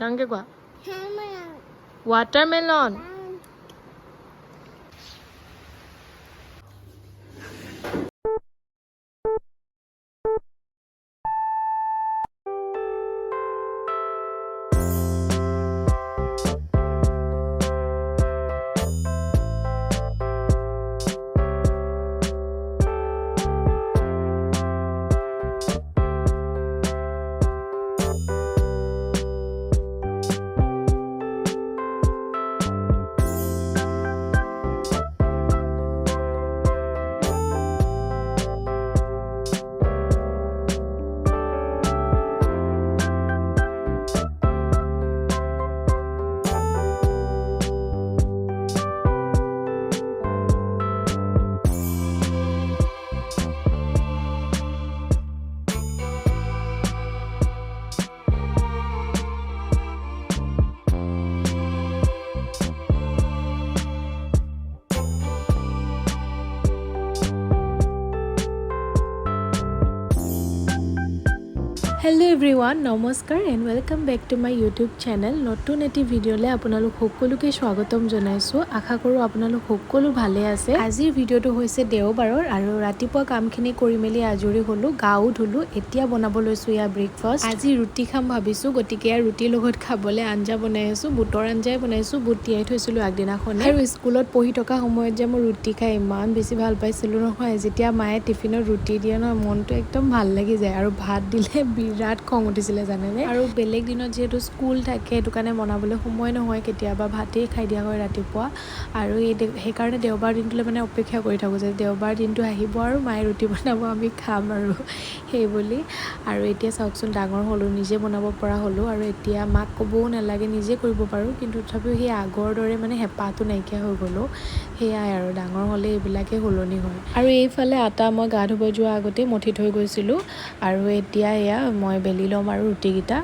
ডাঙৰকে কোৱা watermelon hello' everyone নমস্কাৰ and welcome back to my YouTube channel নতুন এটি ভিডিঅ'লৈ আপোনালোক সকলোকে স্বাগতম জনাইছোঁ আশা কৰোঁ আপোনালোক সকলো ভালে আছে আজিৰ ভিডিঅ'টো হৈছে দেওবাৰৰ আৰু ৰাতিপুৱা কামখিনি কৰি মেলি আজৰি হ'লোঁ গাও ধুলোঁ এতিয়া বনাব লৈছোঁ ইয়াৰ ব্ৰেকফাষ্ট আজি ৰুটি খাম ভাবিছোঁ গতিকে ইয়াৰ ৰুটিৰ লগত খাবলৈ আঞ্জা বনাই আছোঁ বুটৰ আঞ্জাই বনাইছোঁ বুট তিয়াই থৈছিলোঁ আগদিনাখনে আৰু স্কুলত পঢ়ি থকা সময়ত যে মই ৰুটি খাই ইমান বেছি ভাল পাইছিলোঁ নহয় যেতিয়া মায়ে টিফিনত ৰুটি দিয়ে নহয় মনটো একদম ভাল লাগি যায় আৰু ভাত দিলে বিৰাট খং উঠিছিলে জানেনে আৰু বেলেগ দিনত যিহেতু স্কুল থাকে সেইটো কাৰণে বনাবলৈ সময় নহয় কেতিয়াবা ভাতেই খাই দিয়া হয় ৰাতিপুৱা আৰু সেইকাৰণে দেওবাৰ দিনটোলৈ মানে অপেক্ষা কৰি থাকোঁ যে দেওবাৰ দিনটো আহিব আৰু মায়ে ৰুটি বনাব আমি খাম আৰু সেই বুলি আৰু এতিয়া চাওকচোন ডাঙৰ হ'লোঁ নিজে বনাব পৰা হ'লোঁ আৰু এতিয়া মাক ক'বও নালাগে নিজে কৰিব পাৰোঁ কিন্তু তথাপিও সেই আগৰ দৰে মানে হেঁপাহটো নাইকিয়া হৈ গ'লোঁ সেয়াই আৰু ডাঙৰ হ'লে এইবিলাকেই সলনি হয় আৰু এইফালে আটা মই গা ধুব যোৱাৰ আগতেই মঠি থৈ গৈছিলোঁ আৰু এতিয়া এয়া মই বেলি ল'ম আৰু ৰুটিকেইটা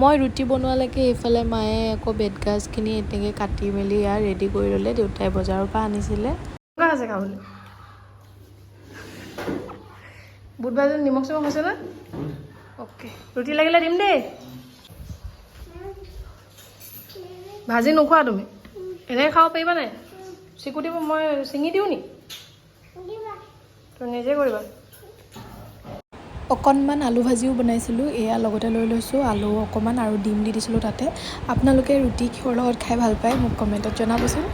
মই ৰুটি বনোৱালৈকে এইফালে মায়ে আকৌ বেতগাজখিনি এনেকৈ কাটি মেলি ইয়াৰ ৰেডি কৰি ল'লে দেউতাই বজাৰৰ পৰা আনিছিলে আছে খাবলৈ বুধবাৰ নিমখ চিমখ হৈছে না অ'কে ৰুটি লাগিলে দিম দেই ভাজি নোখোৱা তুমি এনেকৈ খাব পাৰিবা নাই চিকুটি মই ছিঙি দিওঁ নি তুমি নিজে কৰিবা অকণমান আলু ভাজিও বনাইছিলোঁ এয়া লগতে লৈ লৈছোঁ আলু অকণমান আৰু ডিম দি দিছিলোঁ তাতে আপোনালোকে ৰুটি কিহৰ লগত খাই ভাল পায় মোক কমেণ্টত জনাবচোন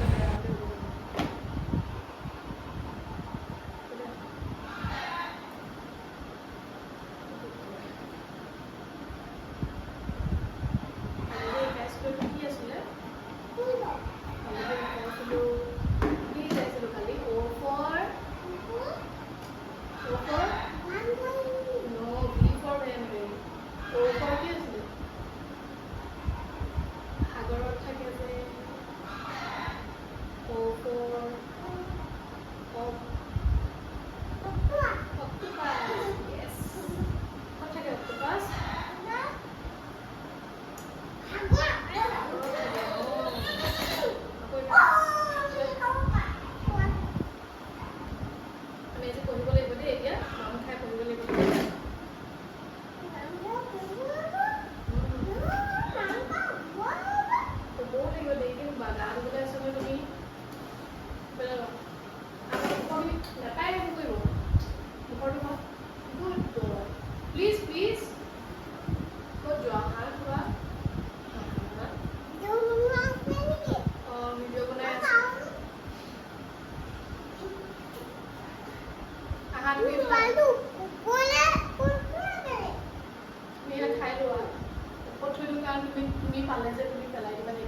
পালে যে তুমি পেলাই দিবা দেই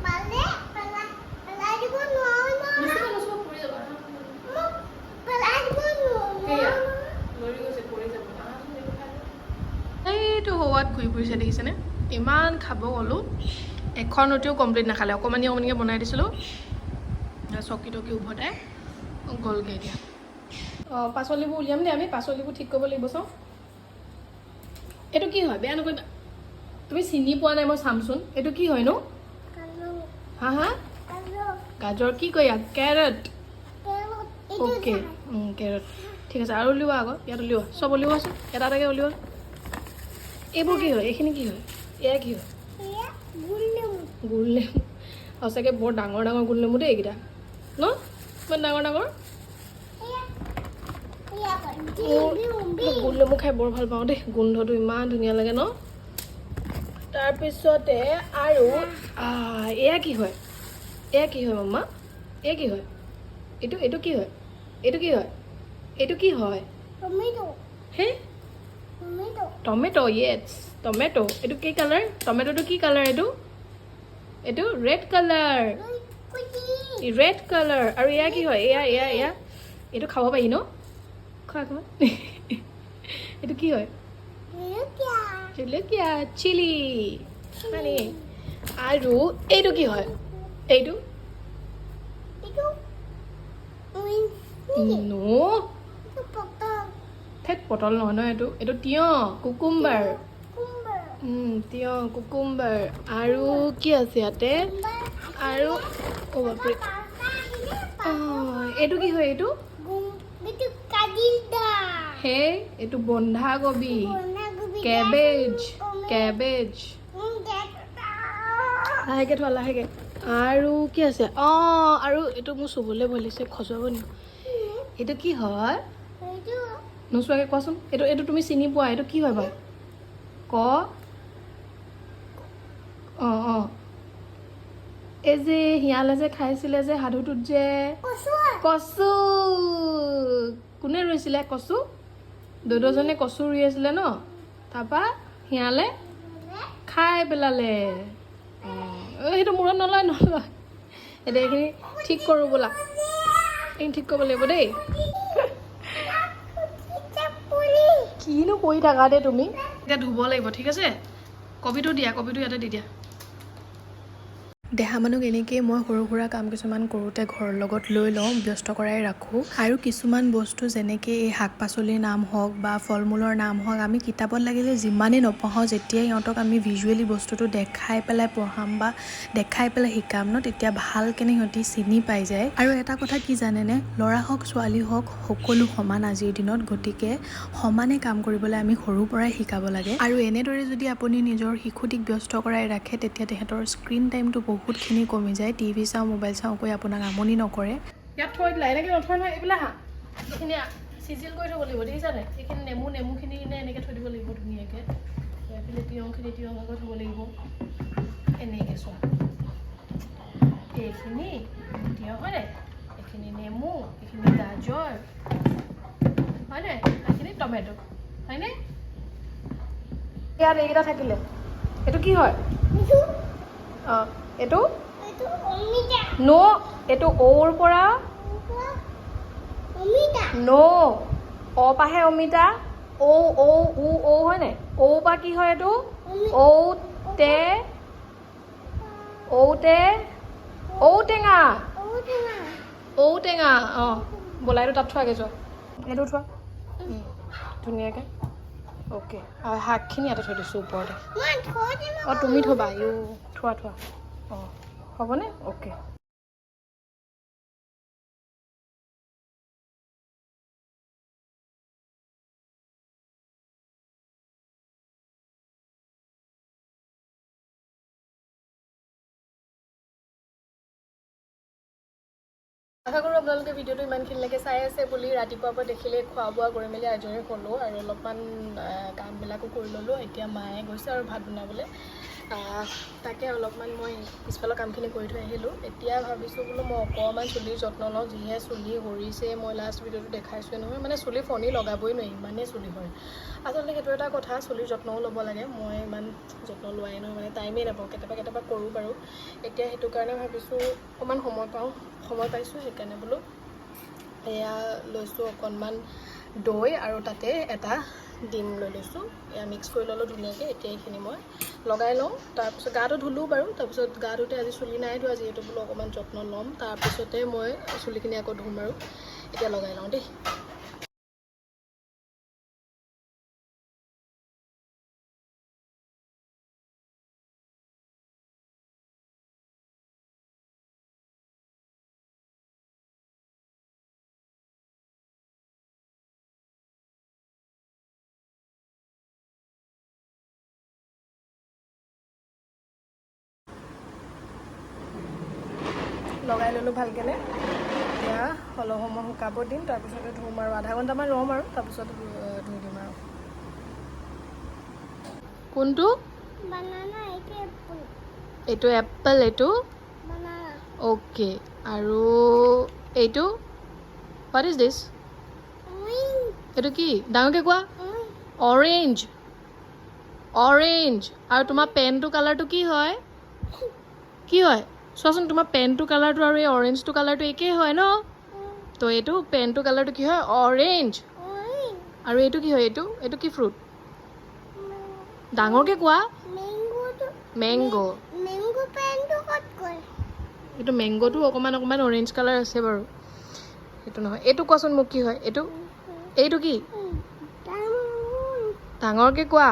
পালে পেলাই দিব নোৱাৰো নিশ্চয় নচব পৰি যাব পেলাই দিব এয়া নোৱাৰো লৰি গৈছে পৰি যাব এইটো হোৱাত ঘূৰি ফুৰিছে দেখিছেনে ইমান খাব গ'লোঁ এখন ৰুটিও কমপ্লিট নাখালে অকণমানিকৈ বনাই দিছিলোঁ চকী টকী উভতাই গ'লগৈ এতিয়া অঁ পাচলিবোৰ উলিয়াম দেই আমি পাচলিবোৰ ঠিক কৰিব লাগিব চাওঁ এইটো কি হয় বেয়া নকৰিবা তুমি চিনি পোৱা নাই মই চামচোন এইটো কি হয় নো হা হা গাজৰ কি কয় ইয়াক কেৰট অ'কে কেৰট ঠিক আছে আৰু উলিওৱা আকৌ ইয়াত উলিওৱা চব উলিওৱাচোন এটা এটাকৈ উলিওৱা এইবোৰ কি হয় এইখিনি কি হয় এয়া কি হয় গোল নেমু সঁচাকৈ বৰ ডাঙৰ ডাঙৰ গোল নেমু দেই এইকেইটা ন ইমান ডাঙৰ ডাঙৰ গোল নেমু খাই বৰ ভাল পাওঁ দেই গোন্ধটো ইমান ধুনীয়া লাগে ন তাৰপিছতে আৰু এয়া কি হয় মামা এয়া কি হয় এইটো কি হয় এইটো কি হয় এইটো কি হয় হে টমেটো য়েছ টমেটো এইটো কি কালাৰ টমেটোটো কি কালাৰ এইটো ৰেড কালাৰ আৰু এয়া কি হয় এয়া এইটো খাব পাৰি ন খোৱা এইটো কি হয় জলকীয়া চিলি মানে আৰু এইটো কি হয় এইটো ঠেক পটল নহয় ন এইটো তিয়ঁহ কুকুম্বাৰ কুকুম্বাৰ আৰু কি আছে ইয়াতে আৰু বাপৰে এইটো কি হয় এইটো সেই এইটো বন্ধাকবি কেবেজ লাহেকৈ থোৱা লাহেকৈ আৰু কি আছে আৰু এইটো মোৰ চুবলৈ ভয় লাগিছে খজুৱাব নি এইটো কি হয় নোচোৱাকৈ কোৱাচোন এইটো তুমি চিনি পোৱা এইটো কি হয় বাৰু ক এই যে শিয়ালে যে খাইছিলে যে সাধুটোত যে কচু কোনে ৰুইছিলে কচু দদৌজনে কচু ৰুই আছিলে ন তাৰপৰা শিয়ালে খাই পেলালে সেইটো মূৰত নলয় এতিয়া এইখিনি ঠিক কৰোঁ ব'লা এইখিনি ঠিক কৰিব লাগিব দেই কিনো কৰি থাকা দেই তুমি এতিয়া ধুব লাগিব ঠিক আছে কবিটো ইয়াতে দি দিয়া দেহা মানুহ এনেকৈয়ে মই সৰু সুৰা কাম কিছুমান কৰোঁতে ঘৰৰ লগত লৈ লওঁ ব্যস্ত কৰাই ৰাখোঁ আৰু কিছুমান বস্তু যেনেকৈ এই শাক পাচলিৰ নাম হওক বা ফল মূলৰ নাম হওক আমি কিতাপত লাগিলে যিমানেই নপঢ়াওঁ যেতিয়াই সিহঁতক আমি ভিজুৱেলি বস্তুটো দেখাই পেলাই পঢ়াম বা দেখাই পেলাই শিকাম ন তেতিয়া ভালকেনে সিহঁতি চিনি পাই যায় আৰু এটা কথা কি জানেনে ল'ৰা হওক ছোৱালী হওক সকলো সমান আজিৰ দিনত গতিকে সমানে কাম কৰিবলৈ আমি সৰুৰ পৰাই শিকাব লাগে আৰু এনেদৰে যদি আপুনি নিজৰ শিশুটিক ব্যস্ত কৰাই ৰাখে তেতিয়া তেহেঁতৰ স্ক্ৰীন টাইমটো বহুতখিনি কমি যায় টিভি চাওঁ মোবাইল চাওঁ কৈ আপোনাক আমনি নকৰে ইয়াত থৈ দিলা এনেকৈ নথয় নহয় এইবিলাক এইখিনি চিজিল কৰি থ'ব লাগিব দেখিছানে এইখিনি নেমুখিনি এনেকৈ থৈ দিব লাগিব ধুনীয়াকৈ এইফালে তিয়ঁহখিনি আগত থ'ব লাগিব এনেকৈ চোৱা এইখিনি তিয়ঁহ হয়নে এইখিনি নেমু এইখিনি গাজৰ হয়নে এইখিনি টমেটো হয়নে ইয়াত এইকেইটা থাকিলে এইটো কি হয় এইটো এইটো ঔৰ পৰা পাহে অমিতা ঔ হয়নে ঔ পৰা কি হয় এইটো ঔটেঙা ব'লা এইটো তাত থোৱাকৈ যোৱা এইটো থোৱা ধুনীয়াকৈ অ'কে আৰু শাকখিনি ইয়াতে থৈ দিছোঁ ওপৰতে তুমি থ'বা থোৱা হ'বনে অ'কে আশা কৰোঁ আপোনালোকে ভিডিঅ'টো ইমানখিনিলৈকে চাই আছে বুলি। ৰাতিপুৱাৰ পৰা দেখিলে খোৱা বোৱা কৰি মেলি আজৰি হ'লোঁ আৰু অলপমান কামবিলাকো কৰি ল'লোঁ। এতিয়া মায়ে গৈছে আৰু ভাত বনাবলৈ। তাকে অলপমান মই পিছফালৰ কামখিনি কৰি থৈ আহিলোঁ। এতিয়া ভাবিছোঁ বোলো মই অকণমান চুলিৰ যত্ন লওঁ, যিহে চুলি সৰিছে। মই লাষ্ট ভিডিঅ'টো দেখাইছোঁৱে নহয়, মানে চুলি ফণি লগাবই নোৱাৰি, ইমানেই চুলি হয়। আচলতে সেইটো এটা কথা, চুলিৰ যত্নও ল'ব লাগে। মই ইমান যত্ন লোৱাই নহয়, মানে টাইমেই নাপাওঁ। কেতিয়াবা কৰোঁ বাৰু। এতিয়া সেইটো কাৰণে ভাবিছোঁ অকণমান সময় পাইছোঁ, সেইকাৰণে বোলো এয়া লৈছোঁ অকণমান দৈ আৰু তাতে এটা ডিম লৈ লৈছোঁ। এয়া মিক্স কৰি ল'লোঁ ধুনীয়াকৈ। এতিয়া এইখিনি মই লগাই লওঁ, তাৰপিছত গাটো ধুলোঁ বাৰু। তাৰপিছত গা ধুতে আজি চুলি নাই ধোৱা, যিহেতু বোলো অকণমান যত্ন ল'ম। তাৰপিছতে মই চুলিখিনি আকৌ ধুম আৰু। এতিয়া লগাই লওঁ দেই। লগাই ল'লোঁ ভালকৈ। এতিয়া অলপ সময় শুকাব দিম, তাৰপিছতে ধুম আৰু আধা ঘণ্টামান ৰ'ম আৰু তাৰপিছত ধুই দিম আৰু। কোনটো? Banana, apple. এইটো এপল, এইটো Banana. অ'কে। আৰু এইটো হোৱাট ইজ দিছ? Orange. এইটো কি? ডাঙৰকৈ কোৱা। Orange. অৰেঞ্জ। আৰু তোমাৰ পেনটো কালাৰটো কি হয়? কি হয় চোৱাচোন, তোমাৰ পেনটো কালাৰটো আৰু এই অৰেঞ্জটো কালাৰটো একেই হয় ন? তো এইটো পেনটো কালাৰটো কি হয়? অৰেঞ্জ। Orange. আৰু এইটো কি হয়? এইটো কি ফ্ৰুট? ডাঙৰকৈ কোৱা। Mango. Mango'. Mango pen to cut koi. এইটো মেংগ'টো অকণমান অৰেঞ্জ কালাৰ আছে বাৰু। সেইটো নহয়। এইটো কোৱাচোন মোক কি হয়? এইটো কি? ডাঙৰকৈ কোৱা।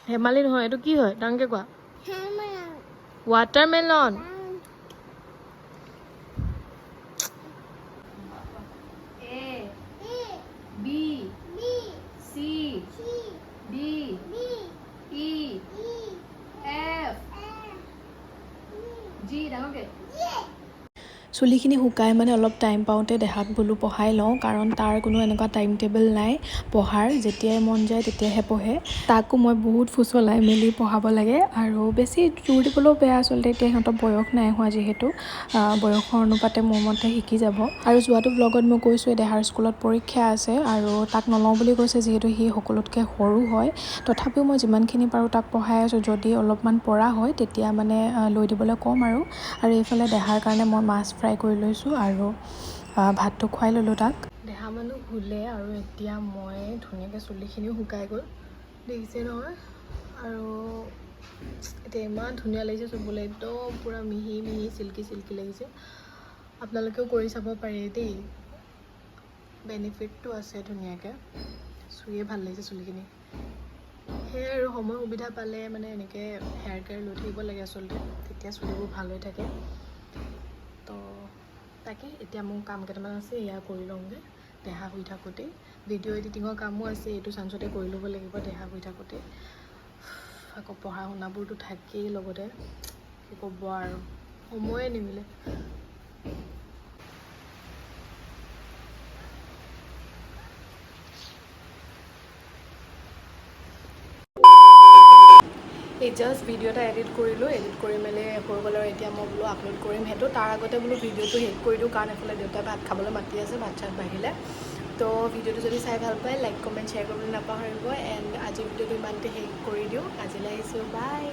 ধেমালি নহয়, এইটো কি হয়? ডাঙৰকৈ কোৱা। Watermelon. B C D E F G. ডাঙৰকৈ। চুলিখিনি শুকাই মানে অলপ টাইম পাওঁতে দেহাক বোলো পঢ়াই লওঁ, কাৰণ তাৰ কোনো এনেকুৱা টাইম টেবল নাই পঢ়াৰ। যেতিয়াই মন যায় তেতিয়াহে পঢ়ে। তাকো মই বহুত ফুচলাই মেলি পঢ়াব লাগে, আৰু বেছি জোৰ দিবলৈও বেয়া। আচলতে এতিয়া সিহঁতৰ বয়স নাই হোৱা, যিহেতু বয়সৰ অনুপাতে মোৰ মতে শিকি যাব। আৰু যোৱাটো ব্লগত মই কৈছোঁ দেহাৰ স্কুলত পৰীক্ষা আছে, আৰু তাক নলওঁ বুলি কৈছে, যিহেতু সি সকলোতকৈ সৰু হয়। তথাপিও মই যিমানখিনি পাৰোঁ তাক পঢ়াই আছোঁ। যদি অলপমান পৰা হয় তেতিয়া মানে লৈ দিবলৈ ক'ম আৰু এইফালে দেহাৰ কাৰণে মই মাছ ফ্ৰাই কৰি লৈছোঁ আৰু ভাতটো খুৱাই ল'লোঁ তাক। দেহা মানুহ শুলে, আৰু এতিয়া মই ধুনীয়াকৈ চুলিখিনিও শুকাই গ'ল, দেখিছে নহয়। আৰু এতিয়া ইমান ধুনীয়া লাগিছে চুবলৈ, একদম পূৰা মিহি চিল্কি লাগিছে। আপোনালোকেও কৰি চাব পাৰে দেই, বেনিফিটটো আছে ধুনীয়াকৈ। চুইয়ে ভাল লাগিছে চুলিখিনি। সেয়াই আৰু সময় সুবিধা পালে মানে এনেকৈ হেয়াৰ কেয়াৰ লৈ থাকিব লাগে আচলতে, তেতিয়া চুলিবোৰ ভাল হৈ থাকে। তো তাকে এতিয়া মোৰ কাম কেইটামান আছে, এয়া কৰি লওঁগৈ দেহা শুই থাকোঁতেই। ভিডিঅ' এডিটিঙৰ কামো আছে, এইটো চান্সতে কৰি ল'ব লাগিব দেহা শুই থাকোঁতেই। আকৌ পঢ়া শুনাবোৰতো থাকেই লগতে, কি ক'ব আৰু সময়ে নিমিলে। এই জাষ্ট ভিডিঅ' এটা এডিট কৰিলোঁ, এডিট কৰি মেলি হৈ গ'ল। আৰু এতিয়া মই বোলো আপলোড কৰিম সেইটো। তাৰ আগতে বোলো ভিডিঅ'টো শেষ কৰি দিওঁ, কাৰণ এফালে দেউতাই ভাত খাবলৈ মাতি আছে, ভাত চাত বাঢ়িলে। তো ভিডিঅ'টো যদি চাই ভাল পায় লাইক কমেণ্ট শ্বেয়াৰ কৰিবলৈ নাপাহৰিব। এণ্ড আজিৰ ভিডিঅ'টো ইমানতে শেষ কৰি দিওঁ। আজিলৈ আহিছোঁ, বাই।